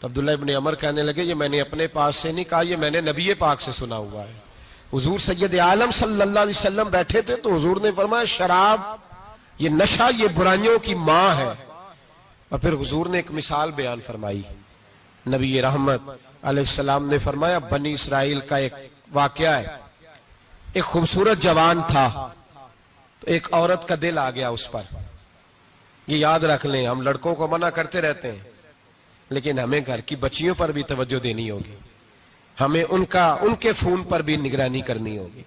تو عبداللہ ابن عمر کہنے لگے یہ میں نے اپنے پاس سے نہیں کہا، یہ میں نے نبی پاک سے سنا ہوا ہے۔ حضور سید عالم صلی اللہ علیہ وسلم بیٹھے تھے تو حضور نے فرمایا شراب یہ نشہ یہ برائیوں کی ماں ہے۔ اور پھر حضور نے ایک مثال بیان فرمائی، نبی رحمت علیہ السلام نے فرمایا بنی اسرائیل کا ایک واقعہ ہے، ایک خوبصورت جوان تھا تو ایک عورت کا دل آ گیا اس پر۔ یہ یاد رکھ لیں، ہم لڑکوں کو منع کرتے رہتے ہیں لیکن ہمیں گھر کی بچیوں پر بھی توجہ دینی ہوگی، ہمیں ان کے فون پر بھی نگرانی کرنی ہوگی،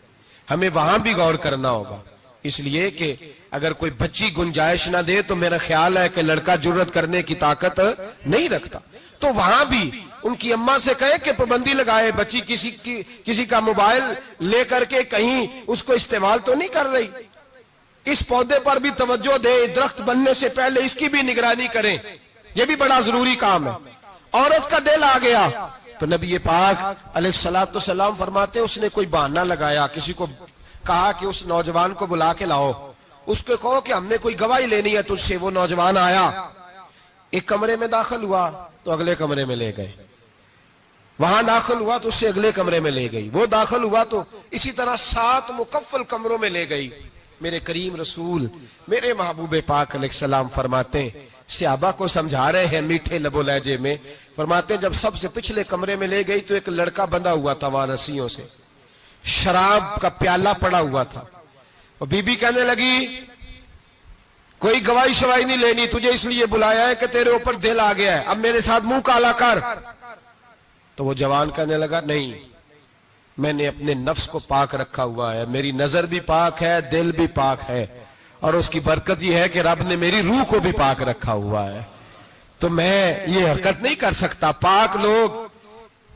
ہمیں وہاں بھی غور کرنا ہوگا، اس لیے کہ اگر کوئی بچی گنجائش نہ دے تو میرا خیال ہے کہ لڑکا جرت کرنے کی طاقت نہیں رکھتا۔ تو وہاں بھی ان کی اماں سے کہے کہ پابندی لگائے، بچی کسی کا موبائل لے کر کے کہیں اس کو استعمال تو نہیں کر رہی، اس پودے پر بھی توجہ دے، درخت بننے سے پہلے اس کی بھی نگرانی کریں، یہ بھی بڑا ضروری کام ہے۔ عورت کا دل آ گیا تو نبی پاک علیہ السلام فرماتے اس نے کوئی بہانہ لگایا، کسی کو کہا کہ اس نوجوان کو بلا کے لاؤ، اس کو کہو کہ ہم نے کوئی گواہی لینی ہے تجھ سے۔ وہ نوجوان آیا، ایک کمرے میں داخل ہوا تو اگلے کمرے میں لے گئے، وہاں داخل ہوا تو اس سے اگلے کمرے میں لے گئی، وہ داخل ہوا تو اسی طرح 7 مکفل کمروں میں لے گئی۔ میرے کریم رسول میرے محبوب پاک علیہ السلام فرماتے ہیں، صحابہ کو سمجھا رہے ہیں میٹھے لب و لہجے میں، فرماتے ہیں جب سب سے پچھلے کمرے میں لے گئی تو ایک لڑکا بندھا ہوا تھا وہاں رسیوں سے، شراب کا پیالہ پڑا ہوا تھا۔ اور بی بی کہنے لگی کوئی گواہی شواہی نہیں لینی، تجھے اس لیے بلایا ہے کہ تیرے اوپر دل آ گیا ہے، اب میرے ساتھ منہ کالا کر۔ تو وہ جوان کہنے لگا نہیں، میں نے اپنے نفس کو پاک رکھا ہوا ہے، میری نظر بھی پاک ہے، دل بھی پاک ہے، اور اس کی برکت یہ ہے کہ رب نے میری روح کو بھی پاک رکھا ہوا ہے، تو میں یہ حرکت نہیں کر سکتا۔ پاک لوگ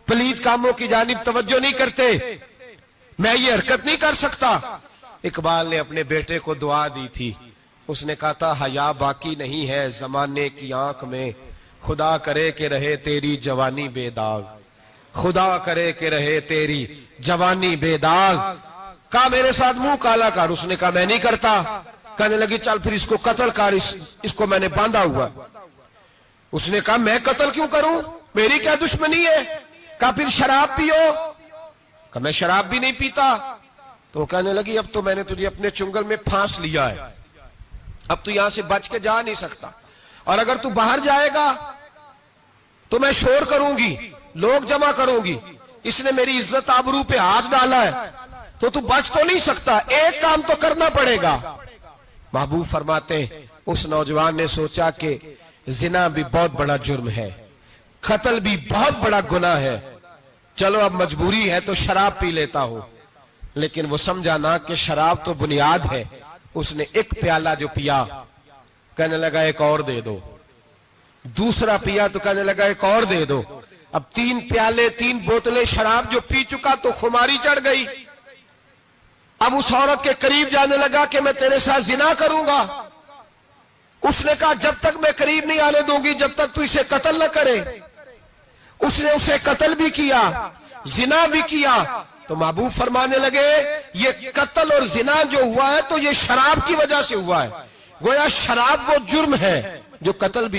پلید کاموں کی جانب توجہ نہیں کرتے، میں یہ حرکت نہیں کر سکتا۔ اقبال نے اپنے بیٹے کو دعا دی تھی، اس نے کہا تھا حیا باقی نہیں ہے زمانے کی آنکھ میں، خدا کرے کہ رہے تیری جوانی بے داغ، خدا کرے کہ رہے تیری جوانی بے داغ۔ کہا میرے ساتھ منہ کالا کر، اس نے کہا میں نہیں کرتا۔ کہنے لگی چل پھر اس کو قتل کر، اس کو میں نے باندھا ہوا۔ اس نے کہا میں قتل کیوں کروں، میری کیا دشمنی ہے؟ کہا پھر شراب پیو، کہا میں شراب بھی نہیں پیتا۔ تو کہنے لگی اب تو میں نے تجھے اپنے چنگل میں پھانس لیا ہے، اب تو یہاں سے بچ کے جا نہیں سکتا، اور اگر تو باہر جائے گا تو میں شور کروں گی، لوگ جمع کروں گی، اس نے میری عزت آبرو پہ ہاتھ ڈالا ہے، تو بچ تو نہیں سکتا، ایک کام تو کرنا پڑے گا۔ محبوب فرماتے ہیں اس نوجوان نے سوچا کہ زنا بھی بہت بڑا جرم ہے، قتل بھی بہت بڑا گناہ ہے، چلو اب مجبوری ہے تو شراب پی لیتا ہوں۔ لیکن وہ سمجھا نہ کہ شراب تو بنیاد ہے، اس نے ایک پیالہ جو پیا کہنے لگا ایک اور دے دو، دوسرا پیا تو کہنے لگا ایک اور دے دو، اب 3 پیالے 3 بوتلیں شراب جو پی چکا تو خماری چڑھ گئی۔ اب اس عورت کے قریب جانے لگا کہ میں تیرے ساتھ زنا کروں گا، اس نے کہا جب تک میں قریب نہیں آنے دوں گی جب تک تو اسے قتل نہ کرے۔ اس نے اسے قتل بھی کیا، زنا بھی کیا۔ تو محبوب فرمانے لگے یہ قتل اور زنا جو ہوا ہے تو یہ شراب کی وجہ سے ہوا ہے، گویا شراب وہ جرم ہے جو قتل بھی